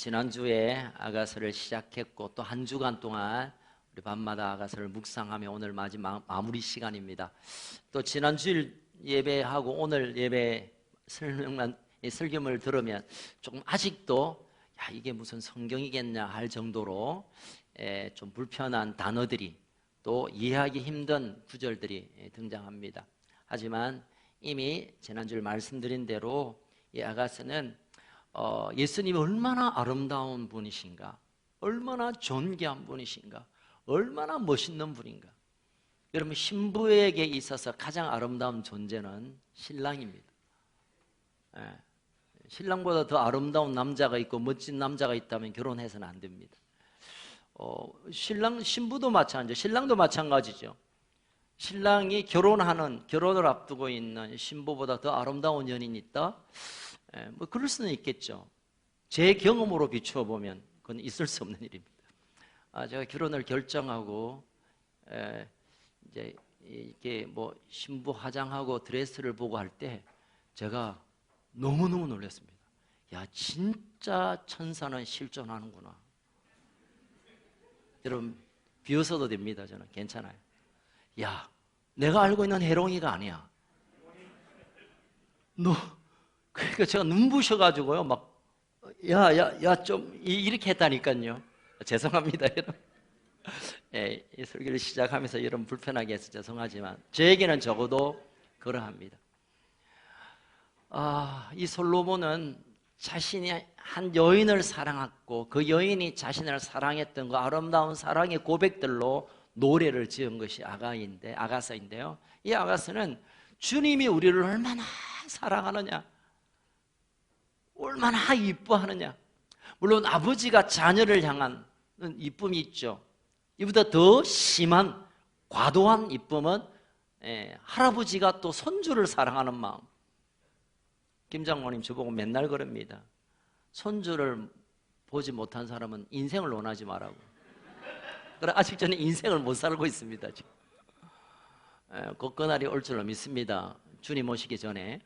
지난주에 아가서를 시작했고 또 한 주간 동안 우리 밤마다 아가서를 묵상하며 오늘 마지막 마무리 시간입니다. 또 지난주 예배하고 오늘 예배 설교를 들으면 조금 아직도 이게 무슨 성경이겠냐 할 정도로 좀 불편한 단어들이 또 이해하기 힘든 구절들이 등장합니다. 하지만 이미 지난주에 말씀드린 대로 이 아가서는 예수님이 얼마나 아름다운 분이신가, 얼마나 존귀한 분이신가, 얼마나 멋있는 분인가. 여러분, 신부에게 있어서 가장 아름다운 존재는 신랑입니다. 신랑보다 더 아름다운 남자가 있고 멋진 남자가 있다면 결혼해서는 안 됩니다. 신부도 마찬가지죠. 신랑도 마찬가지죠. 신랑이 결혼을 앞두고 있는 신부보다 더 아름다운 연인이 있다? 뭐 그럴 수는 있겠죠. 제 경험으로 비추어 보면 그건 있을 수 없는 일입니다. 제가 결혼을 결정하고 이제 이게 뭐 신부 화장하고 드레스를 보고 할 때 제가 너무너무 놀랐습니다. 야, 진짜 천사는 실존하는구나. 여러분, 비웃어도 됩니다. 저는 괜찮아요. 야, 내가 알고 있는 해롱이가 아니야. 그러니까 제가 눈부셔가지고요, 막, 좀, 이렇게 했다니까요. 죄송합니다, 여러분. 이 설교를 시작하면서 여러분 불편하게 해서 죄송하지만, 저에게는 적어도 그러합니다. 이 솔로몬은 자신이 한 여인을 사랑했고, 그 여인이 자신을 사랑했던 그 아름다운 사랑의 고백들로 노래를 지은 것이 아가서인데요. 이 아가서는 주님이 우리를 얼마나 사랑하느냐, 얼마나 이뻐하느냐. 물론 아버지가 자녀를 향한 이쁨이 있죠. 이보다 더 심한 과도한 이쁨은 할아버지가 또 손주를 사랑하는 마음. 김장모님 저보고 맨날 그럽니다. 손주를 보지 못한 사람은 인생을 원하지 말라고. 그래, 아직 저는 인생을 못 살고 있습니다. 지금. 그날이 올 줄로 믿습니다. 주님 오시기 전에.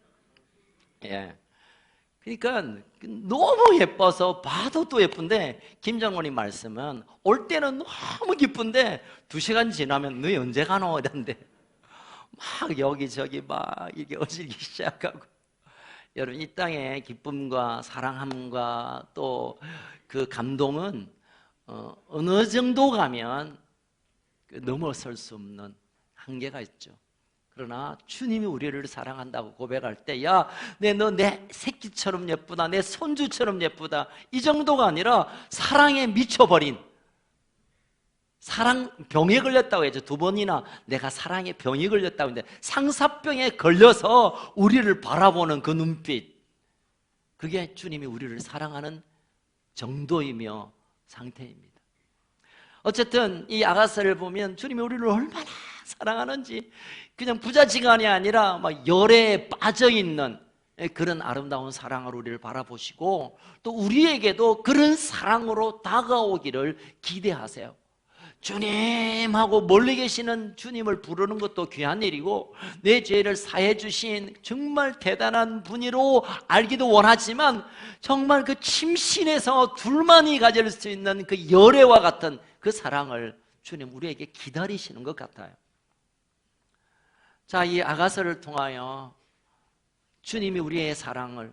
그러니까 너무 예뻐서 봐도 또 예쁜데, 김장모님 말씀은 올 때는 너무 기쁜데 2시간 지나면 너희 언제 가노? 이런데 막 여기저기 막 이게 어지르기 시작하고. 여러분, 이 땅의 기쁨과 사랑함과 또 그 감동은 어느 정도 가면 넘어설 수 없는 한계가 있죠. 그러나 주님이 우리를 사랑한다고 고백할 때, 야, 너 내 새끼처럼 예쁘다, 내 손주처럼 예쁘다, 이 정도가 아니라 사랑에 미쳐버린, 사랑 병에 걸렸다고 했죠. 2번이나 내가 사랑에 병이 걸렸다고 했는데, 상사병에 걸려서 우리를 바라보는 그 눈빛, 그게 주님이 우리를 사랑하는 정도이며 상태입니다. 어쨌든 이 아가서를 보면 주님이 우리를 얼마나 사랑하는지, 그냥 부자지간이 아니라 막 열에 빠져있는 그런 아름다운 사랑으로 우리를 바라보시고, 또 우리에게도 그런 사랑으로 다가오기를 기대하세요. 주님하고 멀리 계시는 주님을 부르는 것도 귀한 일이고, 내 죄를 사해 주신 정말 대단한 분이로 알기도 원하지만, 정말 그 침신에서 둘만이 가질 수 있는 그 열애와 같은 그 사랑을 주님 우리에게 기다리시는 것 같아요. 자, 이 아가서를 통하여 주님이 우리의 사랑을,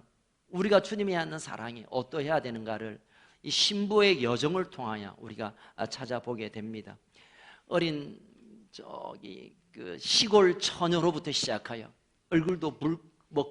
우리가 주님이 하는 사랑이 어떠해야 되는가를 이 신부의 여정을 통하여 우리가 찾아보게 됩니다. 어린 그 시골 처녀로부터 시작하여 얼굴도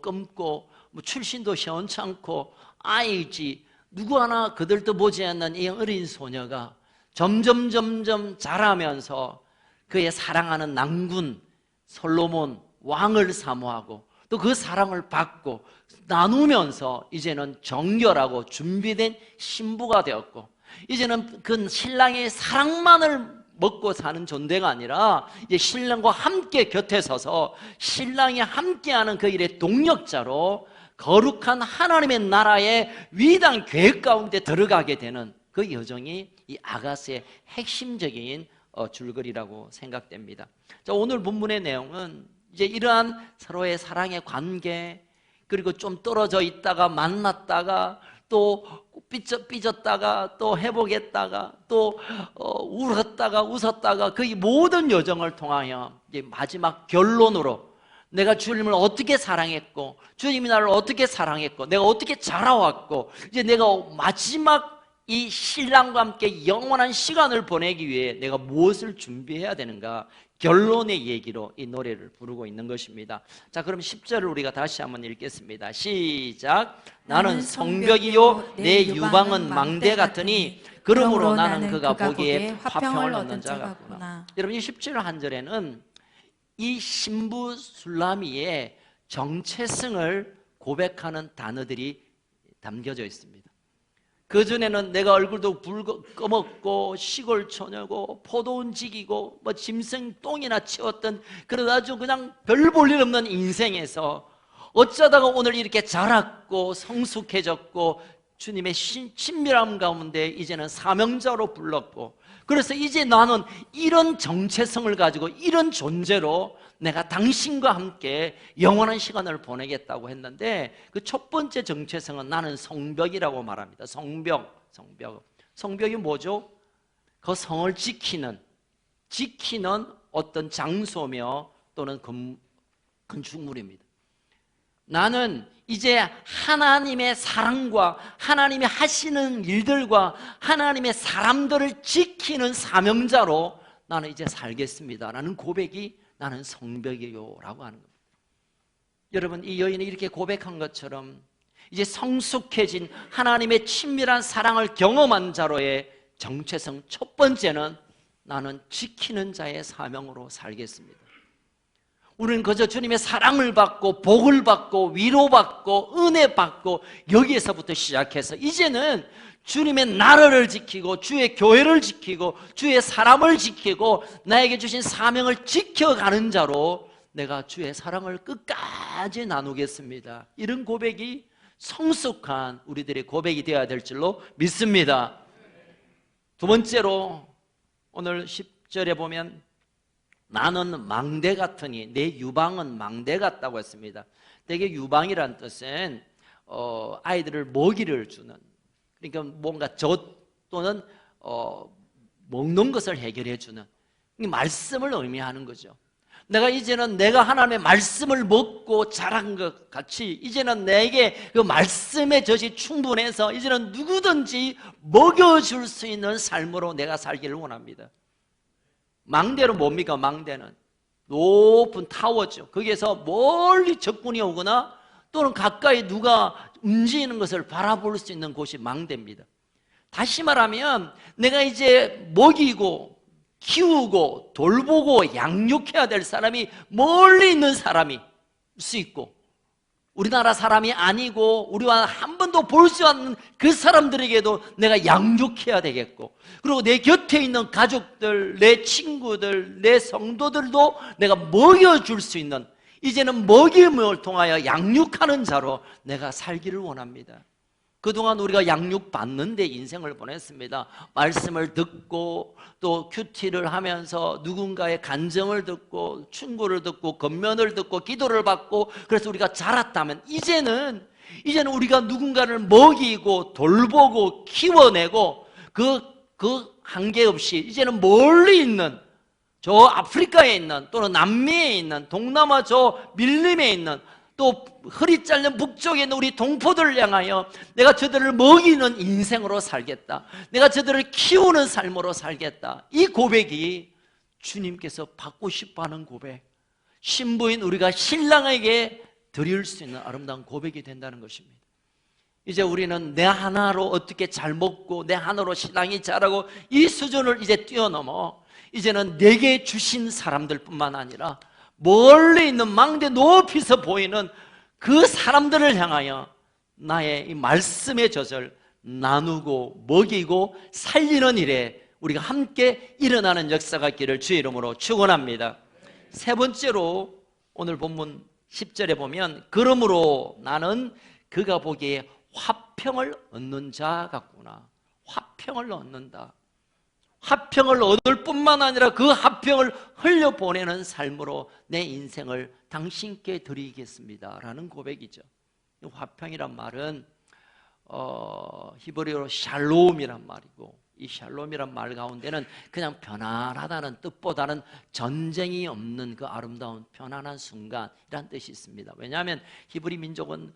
검고 출신도 시원찮고 아이지 누구 하나 그들도 보지 않는 이 어린 소녀가 점점 자라면서 그의 사랑하는 낭군 솔로몬 왕을 사모하고 또 그 사랑을 받고 나누면서 이제는 정결하고 준비된 신부가 되었고, 이제는 그 신랑의 사랑만을 먹고 사는 존재가 아니라 이제 신랑과 함께 곁에 서서 신랑이 함께하는 그 일의 동력자로 거룩한 하나님의 나라의 위대한 계획 가운데 들어가게 되는 그 여정이 이 아가서의 핵심적인 줄거리라고 생각됩니다. 자, 오늘 본문의 내용은 이제 이러한 서로의 사랑의 관계, 그리고 좀 떨어져 있다가 만났다가 또 삐졌다가 또 회복했다가 또 울었다가 웃었다가 그 모든 여정을 통하여 이제 마지막 결론으로 내가 주님을 어떻게 사랑했고 주님이 나를 어떻게 사랑했고 내가 어떻게 자라왔고 이제 내가 마지막 이 신랑과 함께 영원한 시간을 보내기 위해 내가 무엇을 준비해야 되는가, 결론의 얘기로 이 노래를 부르고 있는 것입니다. 자, 그럼 10절을 우리가 다시 한번 읽겠습니다. 시작. 나는 성벽이요 내 유방은 망대 같으니 그러므로 나는 그가 보기에 화평을 얻는 자 같구나. 여러분, 이 17절 한 절에는 이 신부 술라미의 정체성을 고백하는 단어들이 담겨져 있습니다. 그전에는 내가 얼굴도 검었고 시골 처녀고 포도원직이고 뭐 짐승 똥이나 치웠던 그런 아주 그냥 별 볼 일 없는 인생에서 어쩌다가 오늘 이렇게 자랐고 성숙해졌고 주님의 친밀함 가운데 이제는 사명자로 불렀고, 그래서 이제 나는 이런 정체성을 가지고 이런 존재로 내가 당신과 함께 영원한 시간을 보내겠다고 했는데, 그 첫 번째 정체성은 나는 성벽이라고 말합니다. 성벽이 뭐죠? 그 성을 지키는 어떤 장소며 또는 건축물입니다. 나는 이제 하나님의 사랑과 하나님이 하시는 일들과 하나님의 사람들을 지키는 사명자로 나는 이제 살겠습니다 라는 고백이 나는 성벽이요 라고 하는 겁니다. 여러분, 이 여인이 이렇게 고백한 것처럼 이제 성숙해진 하나님의 친밀한 사랑을 경험한 자로의 정체성 첫 번째는 나는 지키는 자의 사명으로 살겠습니다. 우리는 그저 주님의 사랑을 받고 복을 받고 위로받고 은혜 받고 여기에서부터 시작해서 이제는 주님의 나라를 지키고 주의 교회를 지키고 주의 사람을 지키고 나에게 주신 사명을 지켜가는 자로 내가 주의 사랑을 끝까지 나누겠습니다. 이런 고백이 성숙한 우리들의 고백이 되어야 될 줄로 믿습니다. 두 번째로 오늘 10절에 보면 나는 망대 같으니 내 유방은 망대 같다고 했습니다. 대개 유방이란 뜻은 아이들을 먹이를 주는, 그러니까 뭔가 젖 또는 먹는 것을 해결해 주는 말씀을 의미하는 거죠. 내가 이제는 내가 하나님의 말씀을 먹고 자란 것 같이 이제는 내게 그 말씀의 젖이 충분해서 이제는 누구든지 먹여줄 수 있는 삶으로 내가 살기를 원합니다. 망대는 뭡니까? 망대는 높은 타워죠. 거기에서 멀리 적군이 오거나 또는 가까이 누가 움직이는 것을 바라볼 수 있는 곳이 망대입니다. 다시 말하면 내가 이제 먹이고 키우고 돌보고 양육해야 될 사람이 멀리 있는 사람일 수 있고, 우리나라 사람이 아니고 우리와 한 번도 볼 수 없는 그 사람들에게도 내가 양육해야 되겠고, 그리고 내 곁에 있는 가족들, 내 친구들, 내 성도들도 내가 먹여줄 수 있는, 이제는 먹임을 통하여 양육하는 자로 내가 살기를 원합니다. 그동안 우리가 양육받는 데 인생을 보냈습니다. 말씀을 듣고 또 큐티를 하면서 누군가의 간증을 듣고 충고를 듣고 권면을 듣고 기도를 받고, 그래서 우리가 자랐다면 이제는 우리가 누군가를 먹이고 돌보고 키워내고 그 한계 없이 이제는 멀리 있는 저 아프리카에 있는 또는 남미에 있는 동남아 저 밀림에 있는 또 허리 잘린 북쪽에 있는 우리 동포들을 향하여 내가 저들을 먹이는 인생으로 살겠다, 내가 저들을 키우는 삶으로 살겠다, 이 고백이 주님께서 받고 싶어하는 고백, 신부인 우리가 신랑에게 드릴 수 있는 아름다운 고백이 된다는 것입니다. 이제 우리는 내 하나로 어떻게 잘 먹고 내 하나로 신랑이 자라고 이 수준을 이제 뛰어넘어 이제는 내게 주신 사람들뿐만 아니라 멀리 있는 망대 높이서 보이는 그 사람들을 향하여 나의 이 말씀의 젖을 나누고 먹이고 살리는 일에 우리가 함께 일어나는 역사가 있기를 주의 이름으로 축원합니다. 세 번째로 오늘 본문 10절에 보면 그러므로 나는 그가 보기에 화평을 얻는 자 같구나. 화평을 얻는다. 화평을 얻을 뿐만 아니라 그 화평을 흘려보내는 삶으로 내 인생을 당신께 드리겠습니다 라는 고백이죠. 화평이란 말은 히브리어로 샬롬이란 말이고, 이 샬롬이란 말 가운데는 그냥 편안하다는 뜻보다는 전쟁이 없는 그 아름다운 편안한 순간이란 뜻이 있습니다. 왜냐하면 히브리 민족은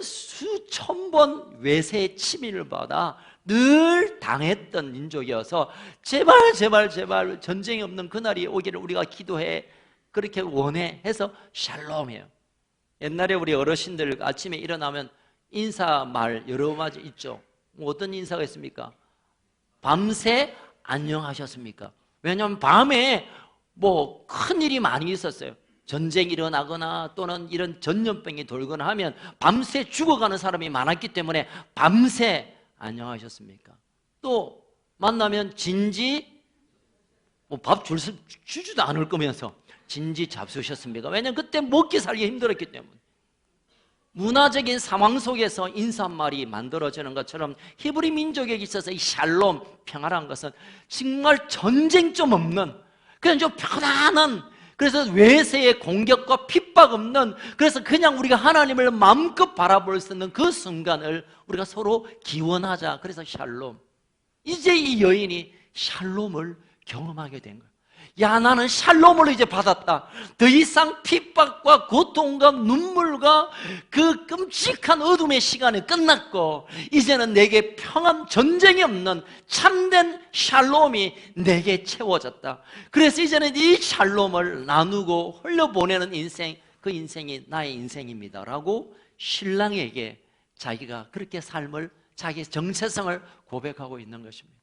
수천 번 외세의 침입을 받아 늘 당했던 민족이어서 제발 제발 제발 전쟁이 없는 그날이 오기를 우리가 기도해, 그렇게 원해 해서 샬롬이에요. 옛날에 우리 어르신들 아침에 일어나면 인사말 여러 가지 있죠. 어떤 인사가 있습니까? 밤새 안녕하셨습니까? 왜냐하면 밤에 뭐 큰일이 많이 있었어요. 전쟁이 일어나거나 또는 이런 전염병이 돌거나 하면 밤새 죽어가는 사람이 많았기 때문에 밤새 안녕하셨습니까? 또 만나면 진지, 뭐 밥 주지도 않을 거면서 진지 잡수셨습니까? 왜냐하면 그때 먹기 살기 힘들었기 때문에. 문화적인 상황 속에서 인사말이 만들어지는 것처럼 히브리 민족에게 있어서 이 샬롬, 평안한 것은 정말 전쟁 좀 없는, 그냥 좀 편안한, 그래서 외세의 공격과 핍박 없는, 그래서 그냥 우리가 하나님을 마음껏 바라볼 수 있는 그 순간을 우리가 서로 기원하자. 그래서 샬롬. 이제 이 여인이 샬롬을 경험하게 된 거예요. 야, 나는 샬롬을 이제 받았다. 더 이상 핍박과 고통과 눈물과 그 끔찍한 어둠의 시간이 끝났고 이제는 내게 평안, 전쟁이 없는 참된 샬롬이 내게 채워졌다. 그래서 이제는 이 샬롬을 나누고 흘려보내는 인생, 그 인생이 나의 인생입니다 라고 신랑에게 자기가 그렇게 삶을, 자기의 정체성을 고백하고 있는 것입니다.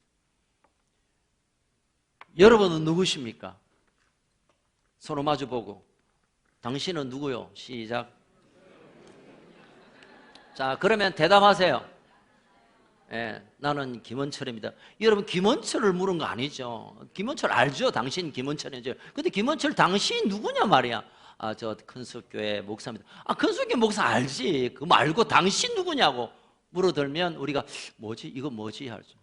여러분은 누구십니까? 서로 마주보고 당신은 누구요? 시작. 자, 그러면 대답하세요. 나는 김원철입니다. 여러분, 김원철을 물은 거 아니죠. 김원철 알죠? 당신 김원철이죠. 근데 김원철 당신 누구냐 말이야. 저 큰수교회 목사입니다. 큰수교회 목사 알지. 그거 말고 당신 누구냐고 물어들면 우리가 뭐지? 이거 뭐지? 하죠.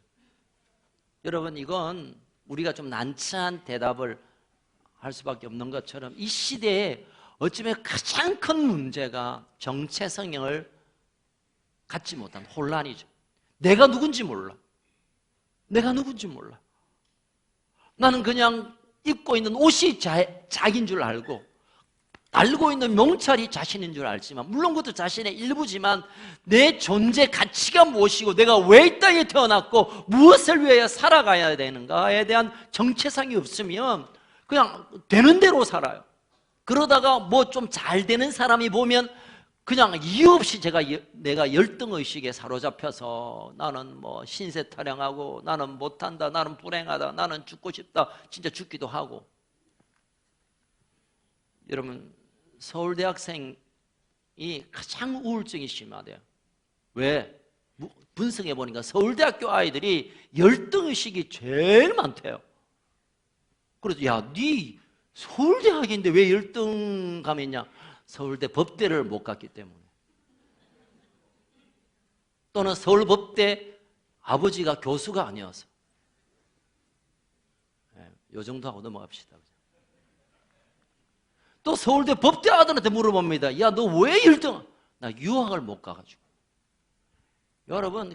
여러분, 이건 우리가 좀 난처한 대답을 할 수밖에 없는 것처럼 이 시대에 어쩌면 가장 큰 문제가 정체성을 갖지 못한 혼란이죠. 내가 누군지 몰라. 내가 누군지 몰라. 나는 그냥 입고 있는 옷이 자기인 줄 알고 달고 있는 명찰이 자신인 줄 알지만, 물론 그것도 자신의 일부지만 내 존재 가치가 무엇이고 내가 왜 이 땅에 태어났고 무엇을 위하여 살아가야 되는가에 대한 정체성이 없으면 그냥 되는 대로 살아요. 그러다가 뭐 좀 잘 되는 사람이 보면 그냥 이유 없이 내가 열등의식에 사로잡혀서 나는 뭐 신세 타령하고 나는 못한다, 나는 불행하다, 나는 죽고 싶다, 진짜 죽기도 하고. 여러분, 서울대학생이 가장 우울증이 심하대요. 왜? 분석해 보니까 서울대학교 아이들이 열등의식이 제일 많대요. 그래서 야, 네 서울대학인데 왜 열등감이 있냐? 서울대 법대를 못 갔기 때문에. 또는 서울법대 아버지가 교수가 아니어서. 요 정도 하고 넘어갑시다. 또 서울대 법대 아들한테 물어봅니다. 야, 너 왜 1등? 나 유학을 못 가가지고. 여러분,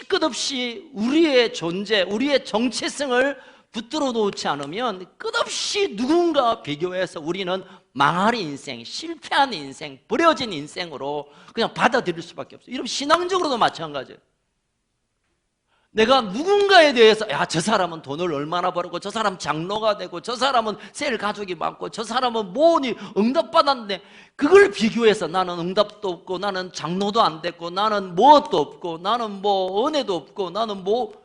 끝없이 우리의 존재, 우리의 정체성을 붙들어 놓지 않으면 끝없이 누군가와 비교해서 우리는 망할 인생, 실패한 인생, 버려진 인생으로 그냥 받아들일 수밖에 없어요. 이러면 신앙적으로도 마찬가지예요. 내가 누군가에 대해서 야, 저 사람은 돈을 얼마나 벌었고 저 사람 장로가 되고 저 사람은 셀 가족이 많고 저 사람은 뭐니 응답받았는데 그걸 비교해서 나는 응답도 없고 나는 장로도 안 됐고 나는 무엇도 없고 나는 뭐 은혜도 없고 나는 뭐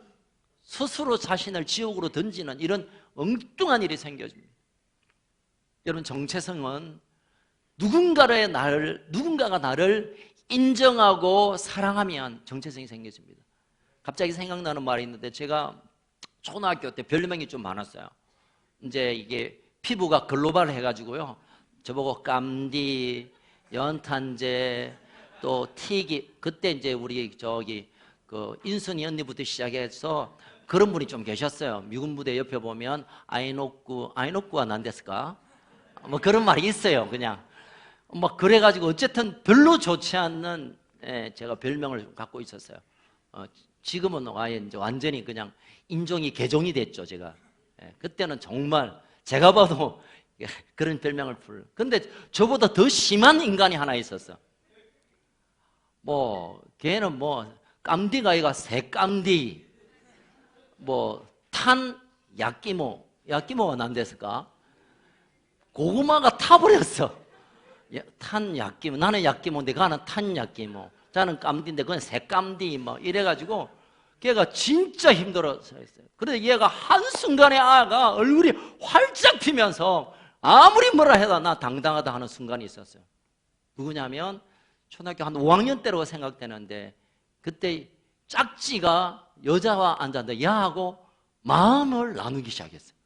스스로 자신을 지옥으로 던지는 이런 엉뚱한 일이 생겨집니다. 여러분, 정체성은 누군가가 나를 인정하고 사랑하면 정체성이 생겨집니다. 갑자기 생각나는 말이 있는데 제가 초등학교 때 별명이 좀 많았어요. 이제 이게 피부가 글로벌 해가지고요. 저보고 깜디, 연탄재, 또 튀기. 그때 이제 우리 그 인순이 언니부터 시작해서 그런 분이 좀 계셨어요. 미군 부대 옆에 보면 아이노쿠가 난데스까? 뭐 그런 말이 있어요. 그냥 뭐 그래가지고 어쨌든 별로 좋지 않는 제가 별명을 갖고 있었어요. 지금은 아예 이제 완전히 그냥 인종이 개종이 됐죠, 제가. 그때는 정말 제가 봐도 그런 별명을 풀. 근데 저보다 더 심한 인간이 하나 있었어. 걔는 깜디가 아이가 새깜디, 탄 야끼모가 난댔을까? 고구마가 타버렸어. 탄 야끼모, 나는 야끼모인데 가는 탄 야끼모, 저는 깜디인데 그건 새깜디 이래가지고 걔가 진짜 힘들어서 했어요. 그런데 얘가 한순간에 아가 얼굴이 활짝 피면서 아무리 뭐라 해도 나 당당하다 하는 순간이 있었어요. 누구냐면 초등학교 한 5학년 때로 생각되는데, 그때 짝지가 여자와 앉았는데 얘하고 마음을 나누기 시작했어요.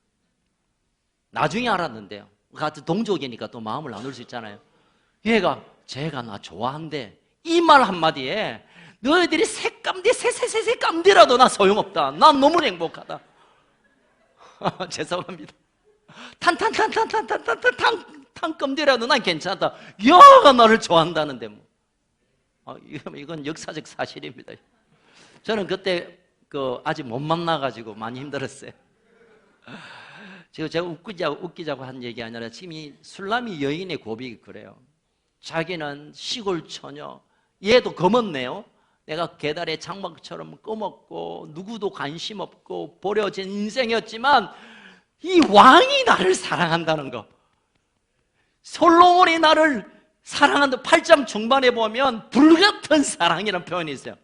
나중에 알았는데요, 같은 동족이니까 또 마음을 나눌 수 있잖아요. 얘가 쟤가 나 좋아한대. 이 말 한마디에 너희들이 새깜디 새깜디라도 나 소용없다, 난 너무 행복하다. 죄송합니다. 탄깜디라도 난 괜찮다. 여가 나를 좋아한다는데 이건 역사적 사실입니다. 저는 그때 아직 못 만나가지고 많이 힘들었어요. 지금 제가 웃기자고 한 얘기 아니라 지금 이 술람이 여인의 고백이 그래요. 자기는 시골 처녀, 얘도 검었네요. 내가 계달의 장막처럼 검었고 누구도 관심 없고 버려진 인생이었지만 이 왕이 나를 사랑한다는 거, 솔로몬이 나를 사랑한다. 8장 중반에 보면 불같은 사랑이라는 표현이 있어요.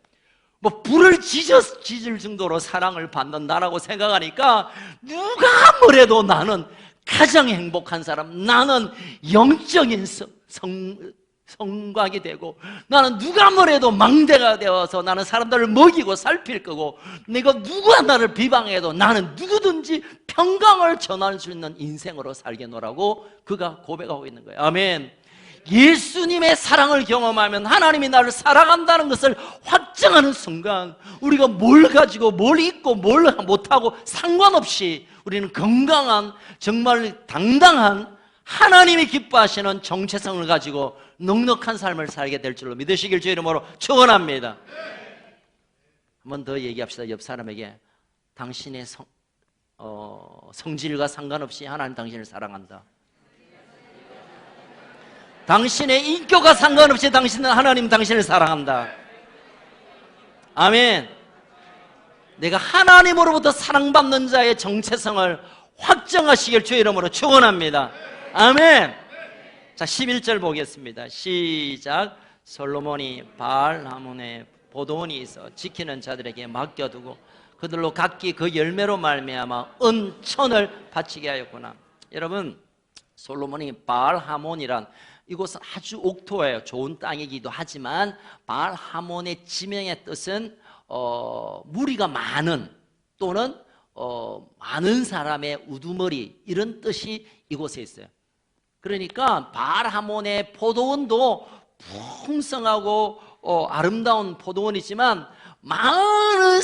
불을 지질 정도로 사랑을 받는다라고 생각하니까 누가 뭐래도 나는 가장 행복한 사람, 나는 영적인 성곽이 되고, 나는 누가 뭐래도 망대가 되어서 나는 사람들을 먹이고 살필 거고, 내가 누가 나를 비방해도 나는 누구든지 평강을 전할 수 있는 인생으로 살겠노라고 그가 고백하고 있는 거예요. 아멘. 예수님의 사랑을 경험하면 하나님이 나를 사랑한다는 것을 확증하는 순간, 우리가 뭘 가지고 뭘 입고 뭘 못하고 상관없이 우리는 건강한, 정말 당당한, 하나님이 기뻐하시는 정체성을 가지고 넉넉한 삶을 살게 될 줄로 믿으시길 주의 이름으로 축원합니다. 한 번 더 얘기합시다. 옆 사람에게 당신의 성질과 상관없이 하나님 당신을 사랑한다. 당신의 인격과 상관없이 하나님 당신을 사랑한다. 아멘. 내가 하나님으로부터 사랑받는 자의 정체성을 확정하시길 주의 이름으로 축원합니다. 아멘. 자, 11절 보겠습니다. 시작. 솔로몬이 바알 하몬에 포도원이 있어 지키는 자들에게 맡겨두고 그들로 각기 그 열매로 말미암아 은천을 바치게 하였구나. 여러분, 솔로몬이 바알 하몬이란, 이곳은 아주 옥토예요. 좋은 땅이기도 하지만 바알 하몬의 지명의 뜻은 무리가 많은, 또는 많은 사람의 우두머리, 이런 뜻이 이곳에 있어요. 그러니까 바알 하몬의 포도원도 풍성하고 아름다운 포도원이지만 많은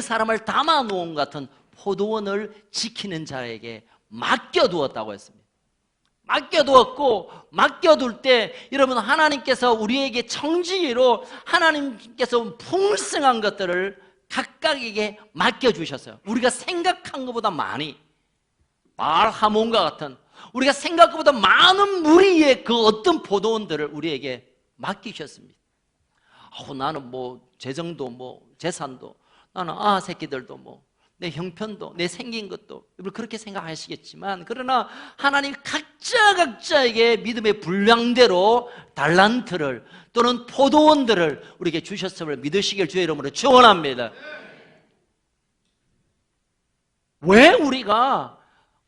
사람을 담아 놓은 같은 포도원을 지키는 자에게 맡겨두었다고 했습니다. 맡겨두었고, 맡겨둘 때 여러분, 하나님께서 우리에게 청지기로 하나님께서 풍성한 것들을 각각에게 맡겨주셨어요. 우리가 생각한 것보다 많이, 바알 하몬과 같은 우리가 생각한 것보다 많은 무리의 그 어떤 포도원들을 우리에게 맡기셨습니다. 나는 재정도 재산도, 나는 새끼들도 내 형편도, 내 생긴 것도, 여러분 그렇게 생각하시겠지만, 그러나 하나님 각자에게 믿음의 분량대로 달란트를 또는 포도원들을 우리에게 주셨음을 믿으시길 주의 이름으로 축원합니다. 왜 우리가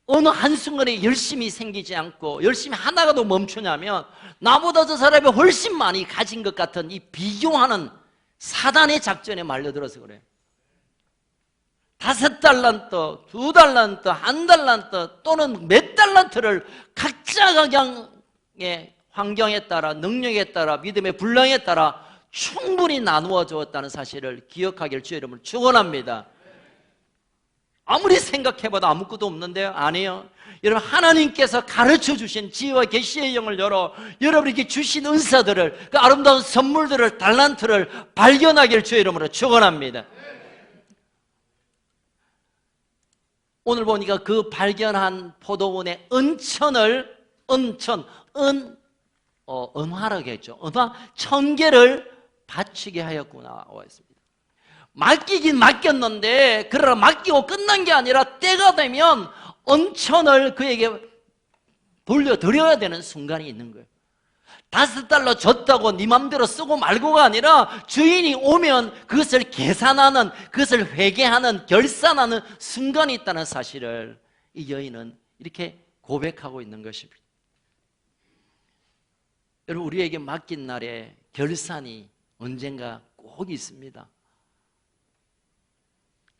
어느 한순간에 열심히 생기지 않고 열심히 하다가도 멈추냐면, 나보다 저 사람이 훨씬 많이 가진 것 같은 이 비교하는 사단의 작전에 말려들어서 그래요. 5달란트, 2달란트, 1달란트 또는 몇 달란트를 각자의 환경에 따라, 능력에 따라, 믿음의 분량에 따라 충분히 나누어 주었다는 사실을 기억하길 주의 이름으로 축원합니다. 아무리 생각해봐도 아무것도 없는데요? 아니에요. 여러분, 하나님께서 가르쳐 주신 지혜와 계시의 영을 열어 여러분에게 주신 은사들을, 그 아름다운 선물들을, 달란트를 발견하기를 주의 이름으로 축원합니다. 오늘 보니까 그 발견한 포도원의 은화라고 했죠. 은화 1000개를 바치게 하였구나 있습니다. 맡기긴 맡겼는데, 그러나 맡기고 끝난 게 아니라 때가 되면 은천을 그에게 돌려드려야 되는 순간이 있는 거예요. $5 줬다고 네 맘대로 쓰고 말고가 아니라 주인이 오면 그것을 계산하는, 그것을 회개하는, 결산하는 순간이 있다는 사실을 이 여인은 이렇게 고백하고 있는 것입니다. 여러분, 우리에게 맡긴 날에 결산이 언젠가 꼭 있습니다.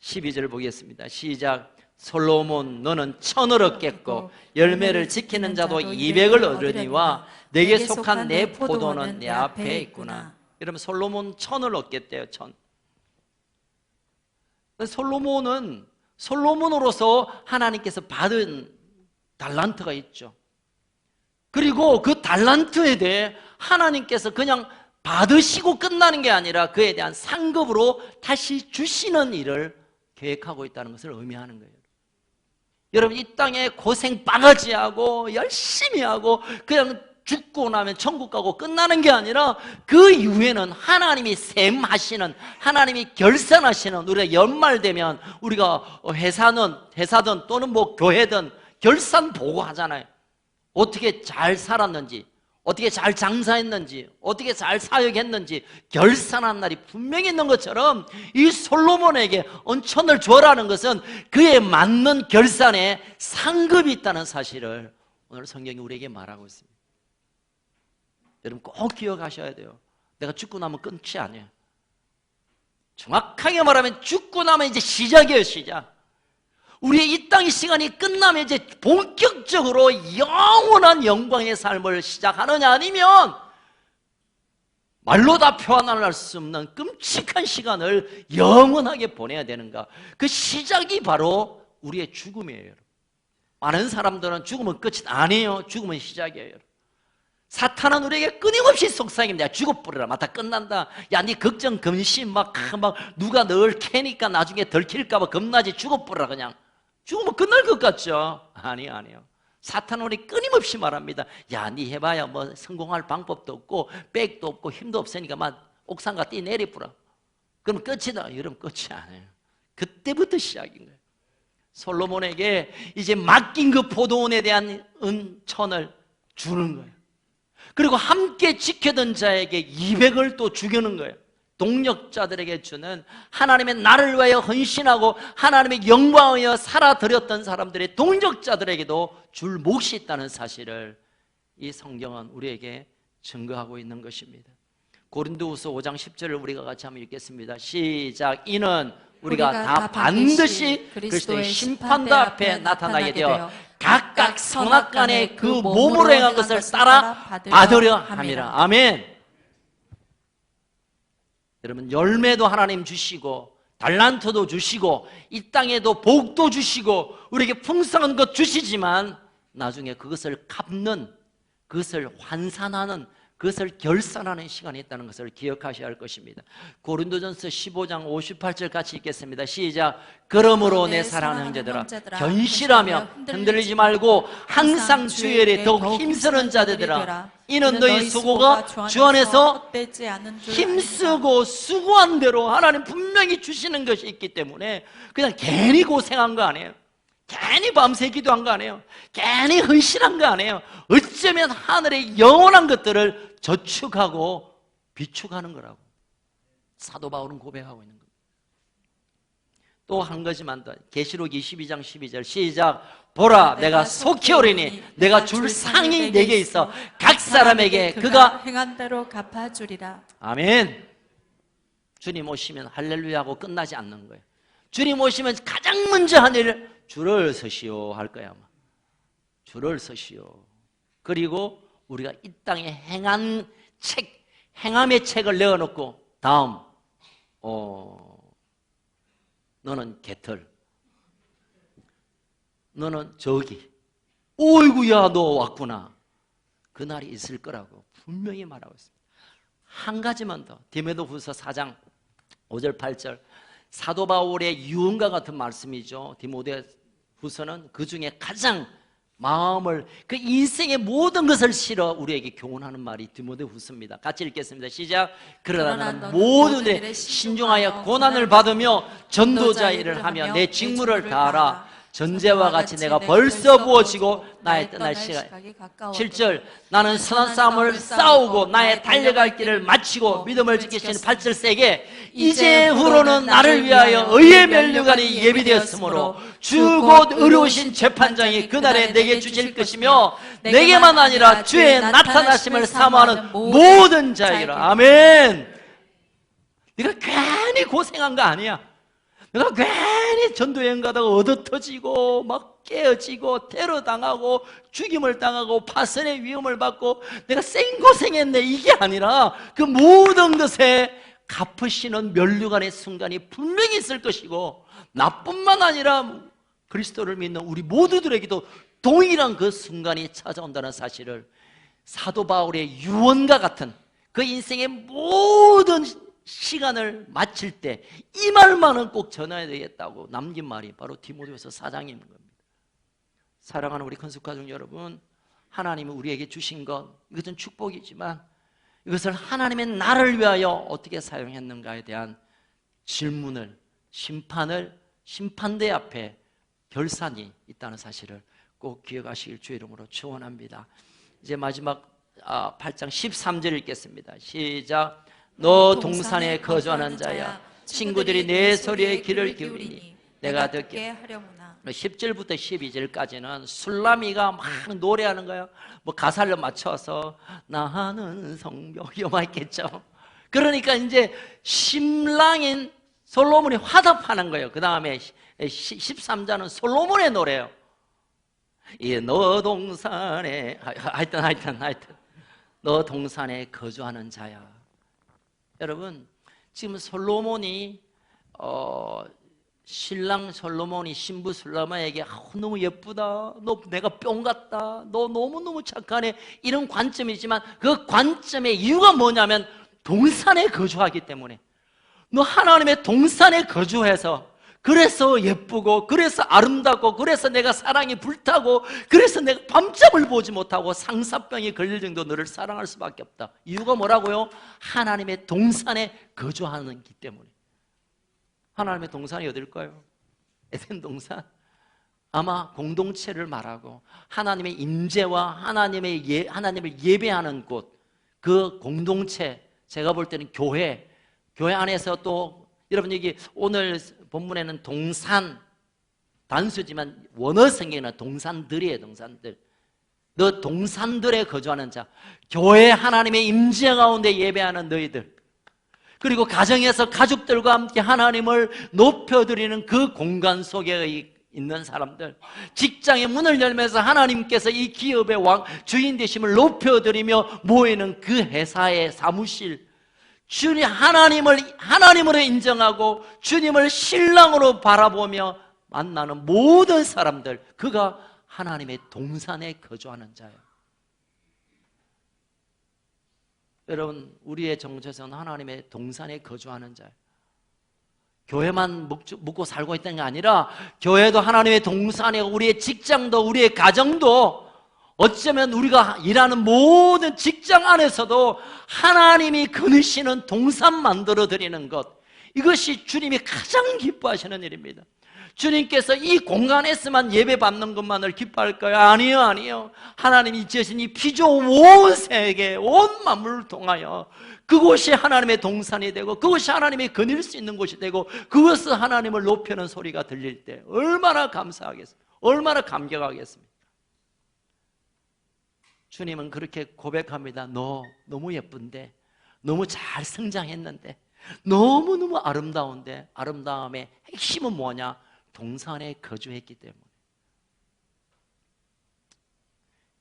12절 보겠습니다. 시작. 솔로몬 너는 1000을 얻겠고 열매를 지키는 자도 200을 얻으니와 내게 속한 내 포도는 내 앞에 있구나. 여러분, 솔로몬 1000을 얻겠대요. 1000. 솔로몬으로서 하나님께서 받은 달란트가 있죠. 그리고 그 달란트에 대해 하나님께서 그냥 받으시고 끝나는 게 아니라 그에 대한 상급으로 다시 주시는 일을 계획하고 있다는 것을 의미하는 거예요. 여러분, 이 땅에 고생 바가지하고 열심히 하고 그냥 죽고 나면 천국 가고 끝나는 게 아니라 그 이후에는 하나님이 셈하시는, 하나님이 결산하시는, 우리가 연말 되면 우리가 회사든 또는 뭐 교회든 결산 보고하잖아요. 어떻게 잘 살았는지, 어떻게 잘 장사했는지, 어떻게 잘 사역했는지 결산한 날이 분명히 있는 것처럼 이 솔로몬에게 은천을 주어라는 것은 그에 맞는 결산에 상급이 있다는 사실을 오늘 성경이 우리에게 말하고 있습니다. 여러분, 꼭 기억하셔야 돼요. 내가 죽고 나면 끝이 아니에요. 정확하게 말하면 죽고 나면 이제 시작이에요. 시작. 우리의 이 땅의 시간이 끝나면 이제 본격적으로 영원한 영광의 삶을 시작하느냐, 아니면 말로 다 표현할 수 없는 끔찍한 시간을 영원하게 보내야 되는가. 그 시작이 바로 우리의 죽음이에요. 많은 사람들은 죽으면 끝이 아니에요. 죽으면 시작이에요. 사탄은 우리에게 끊임없이 속삭입니다. 죽어버려라. 막 다 끝난다. 야, 네 걱정, 근심, 막 누가 널 캐니까 나중에 덜킬까봐 겁나지. 죽어버려라. 그냥 죽으면 끝날 것 같죠? 아니에요. 사탄은 우리 끊임없이 말합니다. 야, 네 해봐야 뭐 성공할 방법도 없고 백도 없고 힘도 없으니까 막 옥상가 뛰 내리뿌라. 그럼 끝이다. 여러분, 끝이 아니에요. 그때부터 시작인 거예요. 솔로몬에게 이제 맡긴 그 포도원에 대한 은천을 주는 거예요. 그리고 함께 지켜던 자에게 200을 또 주려는 거예요. 동력자들에게 주는, 하나님의 나를 위하여 헌신하고 하나님의 영광을 위하여 살아드렸던 사람들의 동력자들에게도 줄 몫이 있다는 사실을 이 성경은 우리에게 증거하고 있는 것입니다. 고린도후서 5장 10절을 우리가 같이 한번 읽겠습니다. 시작. 이는 우리가 다 반드시 그리스도의 심판대 앞에 나타나게 되어 각각 선악간에 그 몸으로 행한 것을 따라 받으려 함이라. 아멘. 여러분, 열매도 하나님 주시고 달란트도 주시고 이 땅에도 복도 주시고 우리에게 풍성한 것 주시지만 나중에 그것을 갚는, 그것을 환산하는, 그것을 결산하는 시간이 있다는 것을 기억하셔야 할 것입니다. 고린도전서 15장 58절 같이 읽겠습니다. 시작. 그러므로 내 사랑하는 형제들아, 견실하며 흔들리지 말고 항상 주의 일에 더욱 힘쓰는 자들아, 이는 너희 수고가 주 안에서 힘쓰고 수고한 대로 하나님 분명히 주시는 것이 있기 때문에 그냥 괜히 고생한 거 아니에요. 괜히 밤새 기도한 거 아니에요. 괜히 헌신한 거 아니에요. 어쩌면 하늘의 영원한 것들을 저축하고 비축하는 거라고 사도 바울은 고백하고 있는 겁니다. 또 한 가지만 더. 계시록 22장 12절 시작. 보라, 내가 속히 오리니 내가 줄 상이 내게 있어 각 사람에게 그가 행한 대로 갚아주리라. 아멘. 주님 오시면 할렐루야 하고 끝나지 않는 거예요. 주님 오시면 가장 먼저 한 일, 줄을 서시오 할 거야. 아마 줄을 서시오. 그리고 우리가 이 땅에 행한 책, 행함의 책을 내어놓고 다음 너는 개털, 너는 저기. 어이구야, 너 왔구나. 그날이 있을 거라고 분명히 말하고 있습니다. 한 가지만 더, 디모데후서 4장 5절 8절, 사도 바울의 유언과 같은 말씀이죠. 디모데후서는 그 중에 가장 마음을, 그 인생의 모든 것을 실어 우리에게 교훈하는 말이 디모데후서입니다. 같이 읽겠습니다. 시작. 그러나 나는 모든 일에 신중하여 고난을 받으며 전도자 일을 하며 내 직무를 다하라. 전제와 같이 내가 벌써 부어지고 나의 떠날 시간이 7절, 나는 선한 싸움을 싸우고 나의 달려갈 길을 마치고 믿음을 지키시는 8절 세게 이제후로는 나를 위하여 의의 면류관이 예비되었으므로 주 곧 의로우신 재판장이 그날에 내게 주실 것이며 내게만 아니라 주의 나타나심을 사모하는 모든 자에게라. 아멘. 네가 괜히 고생한 거 아니야. 내가 괜히 전도여행 가다가 얻어터지고 막 깨어지고 테러당하고 죽임을 당하고 파선의 위험을 받고 내가 생고생했네, 이게 아니라 그 모든 것에 갚으시는 면류관의 순간이 분명히 있을 것이고, 나뿐만 아니라 그리스도를 믿는 우리 모두들에게도 동일한 그 순간이 찾아온다는 사실을 사도 바울의 유언과 같은 그 인생의 모든 시간을 마칠 때 이 말만은 꼭 전해야 되겠다고 남긴 말이 바로 디모데후서 4장인 겁니다. 사랑하는 우리 건축가족 여러분, 하나님이 우리에게 주신 것, 이것은 축복이지만 이것을 하나님의 나를 위하여 어떻게 사용했는가에 대한 질문을, 심판대 앞에 결산이 있다는 사실을 꼭 기억하시길 주의 이름으로 축원합니다. 이제 마지막 8장 13절 읽겠습니다. 시작. 너 동산에 거주하는 자야, 친구들이 내 소리에 귀를 기울이니 내가 듣게 하려무나. 10절부터 12절까지는 술라미가 막 노래하는 거예요. 뭐 가사를 맞춰서 나는 성벽, 이거 있겠죠. 그러니까 이제 신랑인 솔로몬이 화답하는 거예요. 그 다음에 13자는 솔로몬의 노래예요. 너 동산에, 하여튼 너 동산에 거주하는 자야. 여러분, 지금 솔로몬이 신랑 솔로몬이 신부 솔로몬에게 너무 예쁘다, 너 내가 뿅 같다, 너 너무너무 착하네, 이런 관점이지만 그 관점의 이유가 뭐냐면 동산에 거주하기 때문에, 너 하나님의 동산에 거주해서 그래서 예쁘고 그래서 아름답고 그래서 내가 사랑이 불타고 그래서 내가 밤잠을 보지 못하고 상사병이 걸릴 정도 너를 사랑할 수밖에 없다. 이유가 뭐라고요? 하나님의 동산에 거주하기 때문에. 하나님의 동산이 어딜까요? 에덴 동산? 아마 공동체를 말하고 하나님의 임재와 하나님을 예배하는 곳, 그 공동체, 제가 볼 때는 교회 안에서 또 여러분 여기 오늘 본문에는 동산, 단수지만 원어 성경에는 동산들이에요. 동산들. 너 동산들에 거주하는 자, 교회 하나님의 임재 가운데 예배하는 너희들, 그리고 가정에서 가족들과 함께 하나님을 높여드리는 그 공간 속에 있는 사람들, 직장의 문을 열면서 하나님께서 이 기업의 주인 되심을 높여드리며 모이는 그 회사의 사무실, 주님 하나님으로 인정하고 주님을 신랑으로 바라보며 만나는 모든 사람들, 그가 하나님의 동산에 거주하는 자예요. 여러분, 우리의 정체성은 하나님의 동산에 거주하는 자예요. 교회만 묵고 살고 있다는 게 아니라 교회도 하나님의 동산에, 우리의 직장도, 우리의 가정도, 어쩌면 우리가 일하는 모든 직장 안에서도 하나님이 거느시는 동산 만들어 드리는 것, 이것이 주님이 가장 기뻐하시는 일입니다. 주님께서 이 공간에서만 예배 받는 것만을 기뻐할까요? 아니요. 하나님이 지으신 이 피조 온 세계, 온 만물을 통하여 그곳이 하나님의 동산이 되고 그것이 하나님이 거닐 수 있는 곳이 되고 그것은 하나님을 높이는 소리가 들릴 때 얼마나 감사하겠습니까? 얼마나 감격하겠습니까? 주님은 그렇게 고백합니다. 너 너무 예쁜데, 너무 잘 성장했는데, 너무너무 아름다운데, 아름다움의 핵심은 뭐냐? 동산에 거주했기 때문에.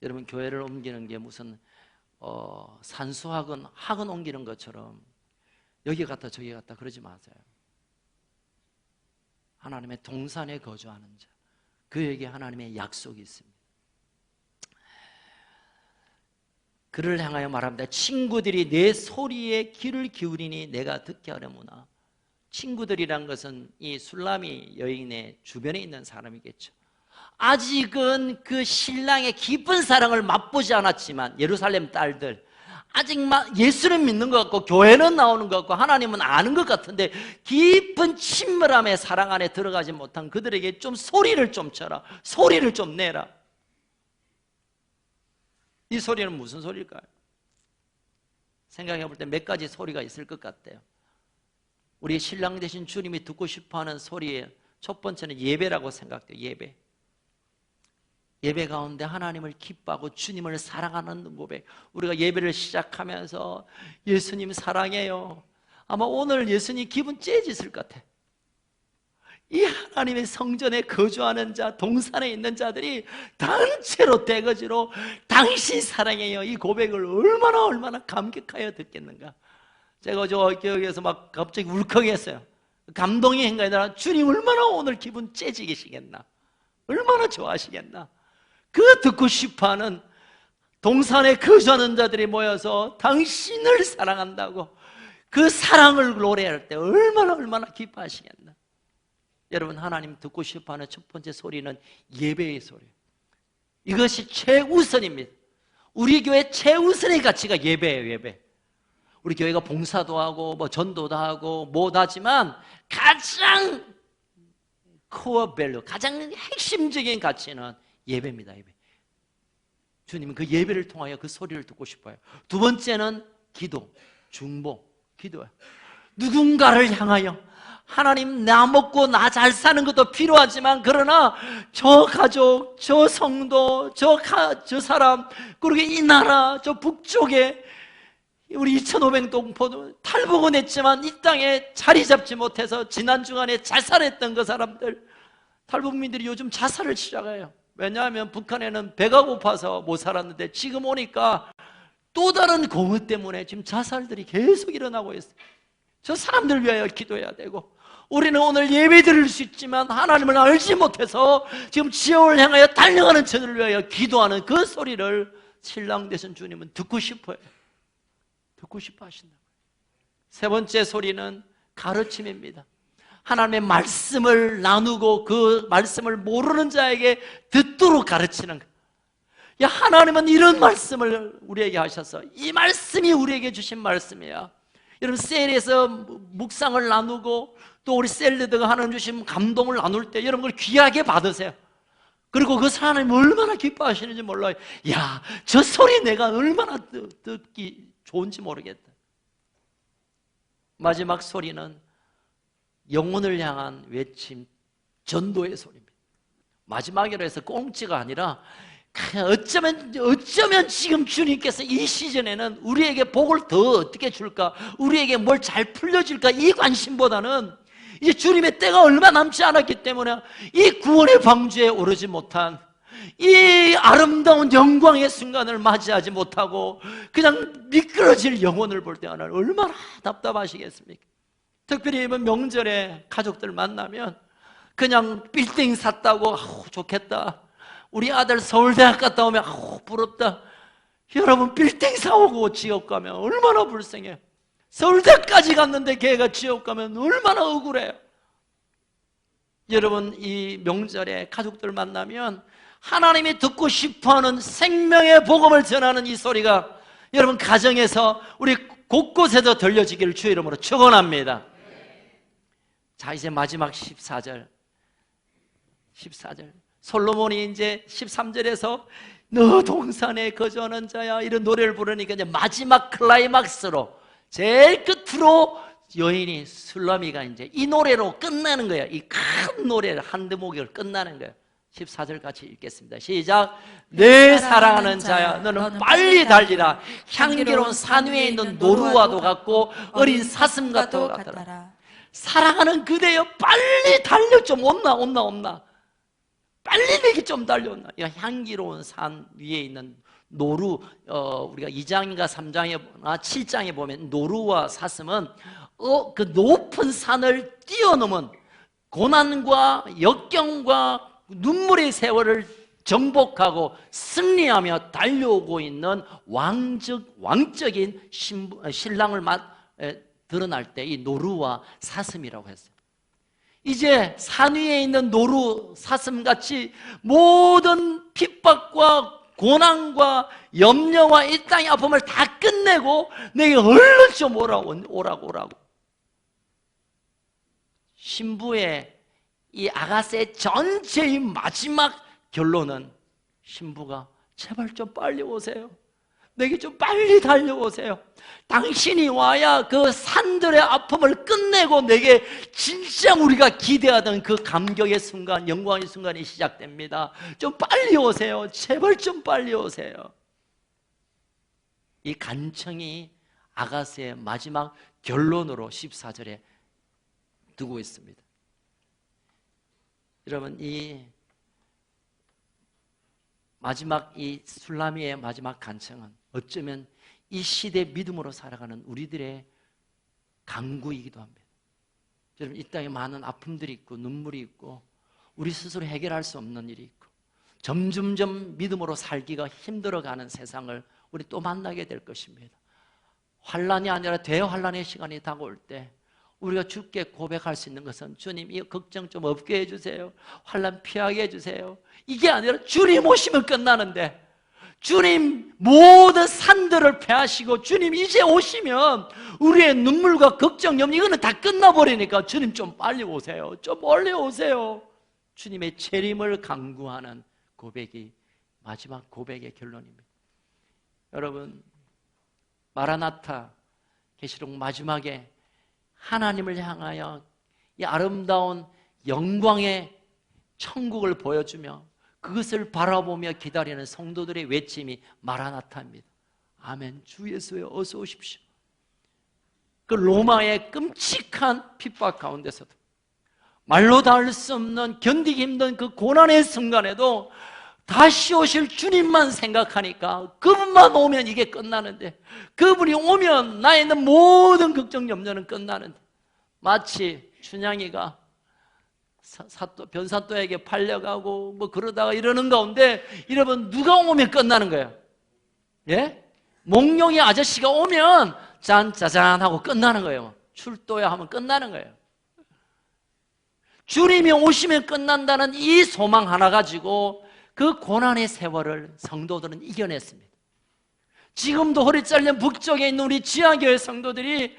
여러분, 교회를 옮기는 게 무슨 산수학원 학원 옮기는 것처럼 여기 갔다 저기 갔다 그러지 마세요. 하나님의 동산에 거주하는 자, 그에게 하나님의 약속이 있습니다. 그를 향하여 말합니다. 친구들이 내 소리에 귀를 기울이니 내가 듣게 하려무나. 친구들이란 것은 이 술라미 여인의 주변에 있는 사람이겠죠. 아직은 그 신랑의 깊은 사랑을 맛보지 않았지만, 예루살렘 딸들 아직 예수는 믿는 것 같고 교회는 나오는 것 같고 하나님은 아는 것 같은데 깊은 친밀함의 사랑 안에 들어가지 못한 그들에게 좀 소리를 좀 쳐라, 소리를 좀 내라. 이 소리는 무슨 소리일까요? 생각해 볼 때 몇 가지 소리가 있을 것 같아요. 우리 신랑 되신 주님이 듣고 싶어하는 소리의 첫 번째는 예배라고 생각돼요. 예배. 예배 가운데 하나님을 기뻐하고 주님을 사랑하는 고백. 우리가 예배를 시작하면서 예수님 사랑해요. 아마 오늘 예수님 기분 째지실 것 같아. 이 하나님의 성전에 거주하는 자, 동산에 있는 자들이 단체로 떼거지로 당신 사랑해요, 이 고백을 얼마나 감격하여 듣겠는가. 제가 저 기억에서 막 갑자기 울컥했어요. 감동이 행가 아니라 주님 얼마나 오늘 기분 째지시겠나, 얼마나 좋아하시겠나. 그 듣고 싶어하는 동산에 거주하는 자들이 모여서 당신을 사랑한다고 그 사랑을 노래할 때 얼마나 기뻐하시겠나. 여러분, 하나님 듣고 싶어하는 첫 번째 소리는 예배의 소리예요. 이것이 최우선입니다. 우리 교회 최우선의 가치가 예배예요. 예배. 우리 교회가 봉사도 하고 뭐 전도도 하고 뭐도 하지만 가장 코어 밸류, 가장 핵심적인 가치는 예배입니다. 예배. 주님은 그 예배를 통하여 그 소리를 듣고 싶어요. 두 번째는 기도, 중보, 기도예요. 누군가를 향하여 하나님, 나 먹고 나 잘 사는 것도 필요하지만 그러나 저 가족, 저 성도, 저 사람, 그리고 이 나라, 저 북쪽에 우리 2,500동포도 탈북은 했지만 이 땅에 자리 잡지 못해서 지난 주간에 자살했던 그 사람들, 탈북민들이 요즘 자살을 시작해요. 왜냐하면 북한에는 배가 고파서 못 살았는데 지금 오니까 또 다른 공허 때문에 지금 자살들이 계속 일어나고 있어요. 저 사람들 위하여 기도해야 되고, 우리는 오늘 예배 드릴 수 있지만 하나님을 알지 못해서 지금 지옥을 향하여 달려가는 저들을 위하여 기도하는 그 소리를 신랑 되신 주님은 듣고 싶어요. 듣고 싶어 하신다. 세 번째 소리는 가르침입니다. 하나님의 말씀을 나누고 그 말씀을 모르는 자에게 듣도록 가르치는 것. 야, 하나님은 이런 말씀을 우리에게 하셔서 이 말씀이 우리에게 주신 말씀이야. 여러분, 셀에서 묵상을 나누고 또 우리 셀리드가 하나님 주신 감동을 나눌 때 여러분 그걸 귀하게 받으세요. 그리고 그 하나님 얼마나 기뻐하시는지 몰라요. 야, 저 소리 내가 얼마나 듣기 좋은지 모르겠다. 마지막 소리는 영혼을 향한 외침, 전도의 소리입니다. 마지막이라 해서 꽁지가 아니라 어쩌면 지금 주님께서 이 시즌에는 우리에게 복을 더 어떻게 줄까, 우리에게 뭘 잘 풀려줄까, 이 관심보다는 이제 주님의 때가 얼마 남지 않았기 때문에 이 구원의 방주에 오르지 못한 이 아름다운 영광의 순간을 맞이하지 못하고 그냥 미끄러질 영혼을 볼 때 하나님 얼마나 답답하시겠습니까? 특별히 이번 명절에 가족들 만나면 그냥 빌딩 샀다고 좋겠다, 우리 아들 서울대학 갔다 오면 부럽다. 여러분, 빌딩 사오고 지옥 가면 얼마나 불쌍해요. 서울대까지 갔는데 걔가 지옥 가면 얼마나 억울해요. 여러분, 이 명절에 가족들 만나면 하나님이 듣고 싶어하는 생명의 복음을 전하는 이 소리가 여러분 가정에서 우리 곳곳에서 들려지기를 주의 이름으로 축원합니다. 자, 이제 마지막 14절 솔로몬이 이제 13절에서 너 동산에 거주하는 자야 이런 노래를 부르니까 이제 마지막 클라이막스로 제일 끝으로 여인이 술라미가 이제 이 노래로 끝나는 거야. 이 큰 노래를 한 대목을 끝나는 거야. 14절 같이 읽겠습니다. 시작. 내 사랑하는 자야, 너는 빨리 달리라. 향기로운 산 위에 있는 노루와도 같고 어린 사슴과도 같더라. 사랑하는 그대여, 빨리 달려. 좀 온나 빨리 내게 좀 달려온나. 향기로운 산 위에 있는 노루, 우리가 2장인가 3장이나 7장에 보면 노루와 사슴은 그 높은 산을 뛰어넘은 고난과 역경과 눈물의 세월을 정복하고 승리하며 달려오고 있는 왕적인 신랑을 드러날 때 이 노루와 사슴이라고 했어요. 이제 산 위에 있는 노루, 사슴같이 모든 핍박과 고난과 염려와 이 땅의 아픔을 다 끝내고 내게 얼른 좀 오라고. 신부의 이 아가새의 전체의 마지막 결론은 신부가 제발 좀 빨리 오세요. 내게 좀 빨리 달려오세요. 당신이 와야 그 산들의 아픔을 끝내고 내게 진짜 우리가 기대하던 그 감격의 순간, 영광의 순간이 시작됩니다. 좀 빨리 오세요. 제발 좀 빨리 오세요. 이 간청이 아가스의 마지막 결론으로 14절에 두고 있습니다. 여러분, 이 마지막 이 술라미의 마지막 간청은 어쩌면 이 시대 믿음으로 살아가는 우리들의 강구이기도 합니다. 여러분, 이 땅에 많은 아픔들이 있고 눈물이 있고 우리 스스로 해결할 수 없는 일이 있고 점점점 믿음으로 살기가 힘들어가는 세상을 우리 또 만나게 될 것입니다. 환난이 아니라 대환난의 시간이 다가올 때 우리가 주께 고백할 수 있는 것은 주님, 이 걱정 좀 없게 해주세요. 환난 피하게 해주세요. 이게 아니라 주님 오시면 끝나는데, 주님 모든 산들을 패하시고 주님 이제 오시면 우리의 눈물과 걱정, 염려 이거는 다 끝나버리니까 주님 좀 빨리 오세요. 좀 멀리 오세요. 주님의 재림을 간구하는 고백이 마지막 고백의 결론입니다. 여러분, 마라나타 계시록 마지막에 하나님을 향하여 이 아름다운 영광의 천국을 보여주며 그것을 바라보며 기다리는 성도들의 외침이 마라나타입니다. 아멘. 주 예수여 어서 오십시오. 그 로마의 끔찍한 핍박 가운데서도 말로 닿을 수 없는 견디기 힘든 그 고난의 순간에도 다시 오실 주님만 생각하니까 그분만 오면 이게 끝나는데, 그분이 오면 나의 있는 모든 걱정 염려는 끝나는데, 마치 춘향이가 변사또에게 팔려가고 뭐 그러다가 이러는 가운데, 여러분 누가 오면 끝나는 거예요? 예? 몽룡이 아저씨가 오면 짠짜잔 하고 끝나는 거예요. 출도야 하면 끝나는 거예요. 주님이 오시면 끝난다는 이 소망 하나 가지고 그 고난의 세월을 성도들은 이겨냈습니다. 지금도 허리 잘린 북쪽에 있는 우리 지하교회 성도들이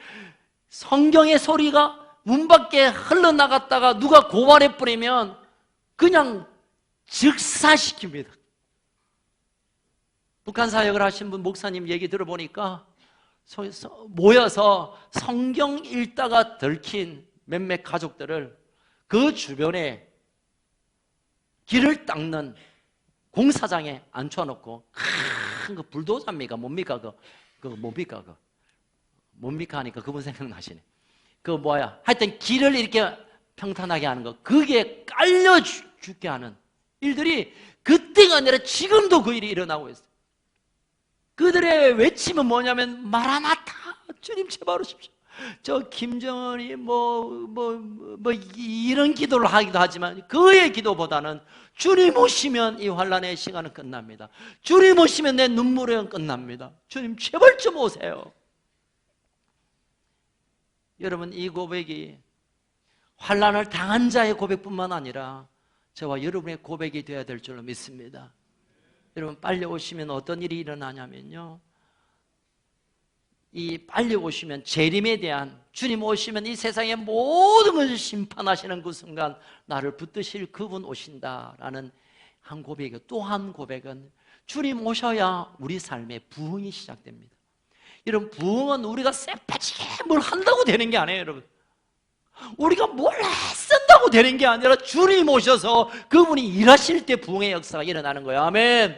성경의 소리가 문 밖에 흘러나갔다가 누가 고발해버리면 그냥 즉사시킵니다. 북한 사역을 하신 분 목사님 얘기 들어보니까 모여서 성경 읽다가 들킨 몇몇 가족들을 그 주변에 길을 닦는 공사장에 앉혀놓고 큰 거 불도저입니까? 뭡니까? 뭡니까 하니까 그분 생각나시네. 하여튼 길을 이렇게 평탄하게 하는 거, 그게 깔려 죽게 하는 일들이 그때가 아니라 지금도 그 일이 일어나고 있어요. 그들의 외침은 뭐냐면 마라나타, 주님 제발 오십시오. 저 김정은이 이런 기도를 하기도 하지만 그의 기도보다는 주님 오시면 이 환난의 시간은 끝납니다. 주님 오시면 내 눈물은 끝납니다. 주님 제발 좀 오세요. 여러분, 이 고백이 환난을 당한 자의 고백뿐만 아니라 저와 여러분의 고백이 되어야 될 줄로 믿습니다. 여러분, 빨리 오시면 어떤 일이 일어나냐면요, 이 빨리 오시면 재림에 대한, 주님 오시면 이 세상의 모든 것을 심판하시는 그 순간 나를 붙드실 그분 오신다라는 한 고백이고, 또 한 고백은 주님 오셔야 우리 삶의 부흥이 시작됩니다. 여러분, 부흥은 우리가 쎄빠지게 뭘 한다고 되는 게 아니에요. 여러분, 우리가 뭘 쓴다고 되는 게 아니라 주님 오셔서 그분이 일하실 때 부흥의 역사가 일어나는 거예요. 아멘.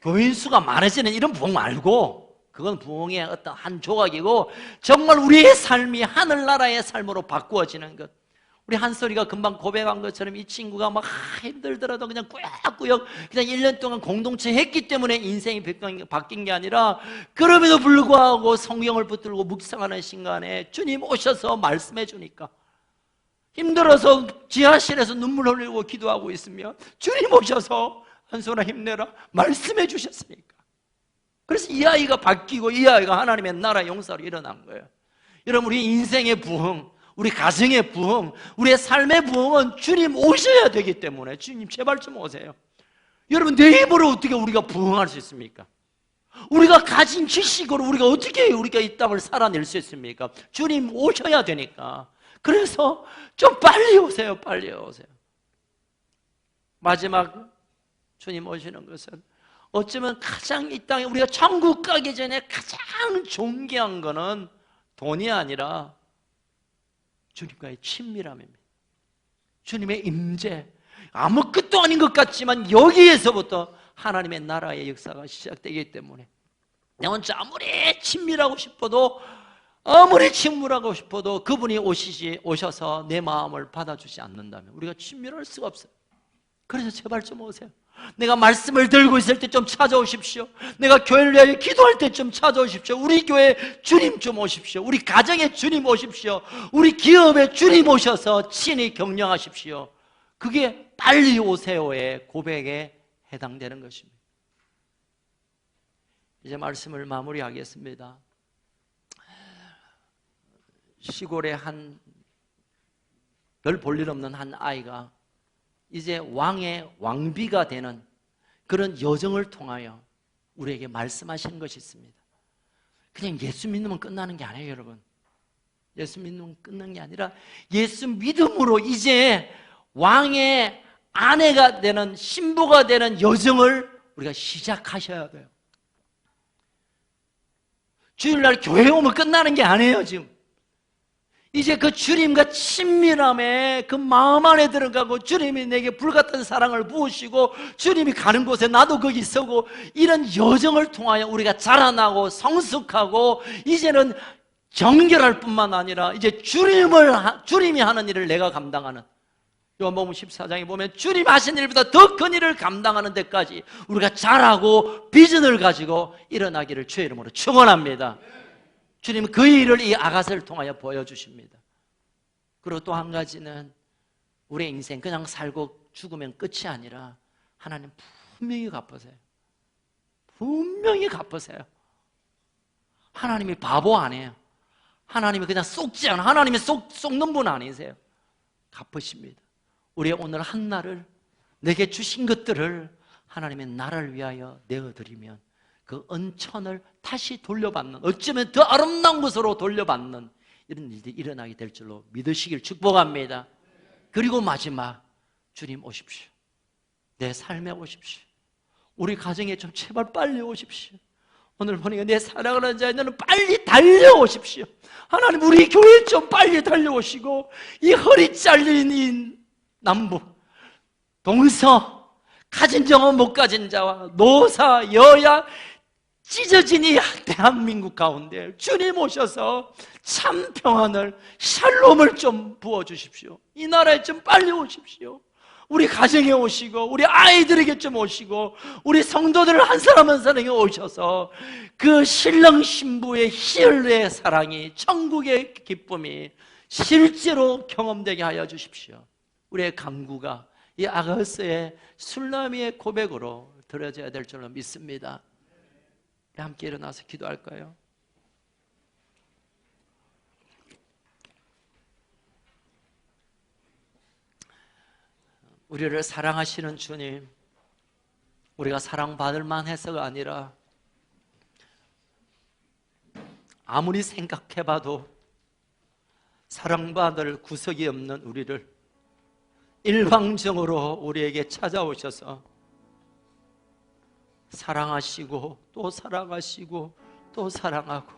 교인 수가 많아지는 이런 부흥 말고, 그건 부흥의 어떤 한 조각이고 정말 우리의 삶이 하늘나라의 삶으로 바꾸어지는 것. 우리 한솔이가 금방 고백한 것처럼 이 친구가 막 힘들더라도 그냥 꾸역꾸역 그냥 1년 동안 공동체 했기 때문에 인생이 바뀐 게 아니라, 그럼에도 불구하고 성경을 붙들고 묵상하는 순간에 주님 오셔서 말씀해 주니까 힘들어서 지하실에서 눈물 흘리고 기도하고 있으면 주님 오셔서 한손아 힘내라 말씀해 주셨으니까. 그래서 이 아이가 바뀌고 이 아이가 하나님의 나라 용사로 일어난 거예요. 여러분, 우리 인생의 부흥, 우리 가정의 부흥, 우리의 삶의 부흥은 주님 오셔야 되기 때문에 주님 제발 좀 오세요. 여러분, 내 입으로 어떻게 우리가 부흥할 수 있습니까? 우리가 가진 지식으로 어떻게 우리가 이 땅을 살아낼 수 있습니까? 주님 오셔야 되니까. 그래서 좀 빨리 오세요. 빨리 오세요. 마지막 주님 오시는 것은 어쩌면 가장 이 땅에 우리가 천국 가기 전에 가장 존귀한 거는 돈이 아니라 주님과의 친밀함입니다. 주님의 임재. 아무것도 아닌 것 같지만 여기에서부터 하나님의 나라의 역사가 시작되기 때문에 내 혼자 아무리 친밀하고 싶어도 그분이 오셔서 내 마음을 받아주지 않는다면 우리가 친밀할 수가 없어요. 그래서 제발 좀 오세요. 내가 말씀을 들고 있을 때 좀 찾아오십시오. 내가 교회를 위하여 기도할 때 좀 찾아오십시오. 우리 교회 주님 좀 오십시오. 우리 가정에 주님 오십시오. 우리 기업에 주님 오셔서 친히 격려하십시오. 그게 빨리 오세요의 고백에 해당되는 것입니다. 이제 말씀을 마무리하겠습니다. 시골에 별 볼일 없는 한 아이가 이제 왕비가 되는 그런 여정을 통하여 우리에게 말씀하시는 것이 있습니다. 그냥 예수 믿으면 끝나는 게 아니에요, 여러분. 예수 믿으면 끝나는 게 아니라 예수 믿음으로 이제 왕의 아내가 되는, 신부가 되는 여정을 우리가 시작하셔야 돼요. 주일날 교회에 오면 끝나는 게 아니에요, 지금. 이제 그 주님과 친밀함에 그 마음 안에 들어가고 주님이 내게 불같은 사랑을 부으시고 주님이 가는 곳에 나도 거기 서고 이런 여정을 통하여 우리가 자라나고 성숙하고 이제는 정결할 뿐만 아니라 이제 주님이 하는 일을 내가 감당하는, 요한복음 14장에 보면 주님 하신 일보다 더 큰 일을 감당하는 데까지 우리가 자라고 비전을 가지고 일어나기를 주의 이름으로 축원합니다. 주님은 그 일을 이 아가서를 통하여 보여주십니다. 그리고 또 한 가지는 우리의 인생 그냥 살고 죽으면 끝이 아니라 하나님 분명히 갚으세요. 분명히 갚으세요. 하나님이 바보 아니에요. 하나님이 그냥 속지 않아. 하나님이 속는 분 아니세요. 갚으십니다. 우리의 오늘 한날을, 내게 주신 것들을 하나님의 나라를 위하여 내어드리면 그 은천을 다시 돌려받는, 어쩌면 더 아름다운 것으로 돌려받는 이런 일들이 일어나게 될 줄로 믿으시길 축복합니다. 그리고 마지막, 주님 오십시오. 내 삶에 오십시오. 우리 가정에 좀 제발 빨리 오십시오. 오늘 보니까 내 사랑하는 자녀는 빨리 달려오십시오. 하나님, 우리 교회 좀 빨리 달려오시고 이 허리 잘린 이 남북, 동서, 가진 자와 못 가진 자와 노사, 여야 찢어진 이 대한민국 가운데 주님 오셔서 참 평안을, 샬롬을 좀 부어주십시오. 이 나라에 좀 빨리 오십시오. 우리 가정에 오시고 우리 아이들에게 좀 오시고 우리 성도들 한 사람 한 사람에게 오셔서 그 신랑 신부의 희열의 사랑이, 천국의 기쁨이 실제로 경험되게 하여 주십시오. 우리의 간구가 이 아가서의 술라미의 고백으로 들어져야 될 줄로 믿습니다. 함께 일어나서 기도할까요? 우리를 사랑하시는 주님, 우리가 사랑받을 만해서가 아니라 아무리 생각해봐도 사랑받을 구석이 없는 우리를 일방적으로 우리에게 찾아오셔서 사랑하시고 또 사랑하시고 또 사랑하고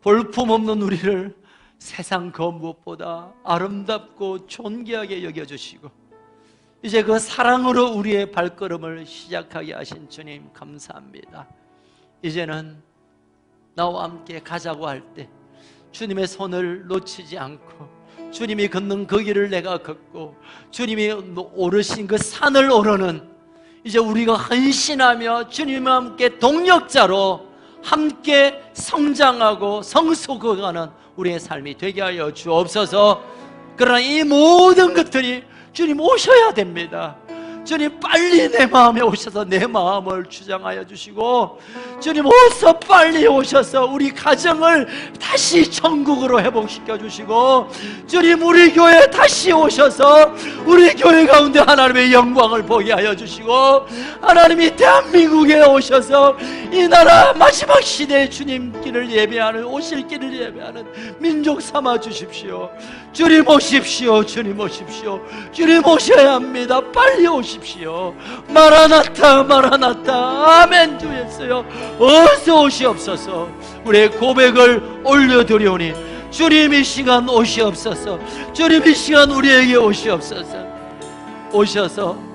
볼품없는 우리를 세상 그 무엇보다 아름답고 존귀하게 여겨주시고 이제 그 사랑으로 우리의 발걸음을 시작하게 하신 주님 감사합니다. 이제는 나와 함께 가자고 할 때 주님의 손을 놓치지 않고 주님이 걷는 그 길을 내가 걷고 주님이 오르신 그 산을 오르는 이제 우리가 헌신하며 주님과 함께 동력자로 함께 성장하고 성숙해가는 우리의 삶이 되게 하여 주옵소서. 그러나 이 모든 것들이 주님 오셔야 됩니다. 주님 빨리 내 마음에 오셔서 내 마음을 주장하여 주시고, 주님 어서 빨리 오셔서 우리 가정을 다시 천국으로 회복시켜 주시고, 주님 우리 교회 다시 오셔서 우리 교회 가운데 하나님의 영광을 보게 하여 주시고, 하나님이 대한민국에 오셔서 이 나라 마지막 시대에 주님 길을 예배하는, 오실 길을 예배하는 민족 삼아 주십시오. 주님 오십시오. 주님 오십시오. 주님 오셔야 합니다. 빨리 오십시오. 마라나타 마라나타. 아멘. 주 예수여 어서 오시옵소서. 우리의 고백을 올려드리오니 주님 이 시간 오시옵소서. 주님 이 시간 우리에게 오시옵소서. 오셔서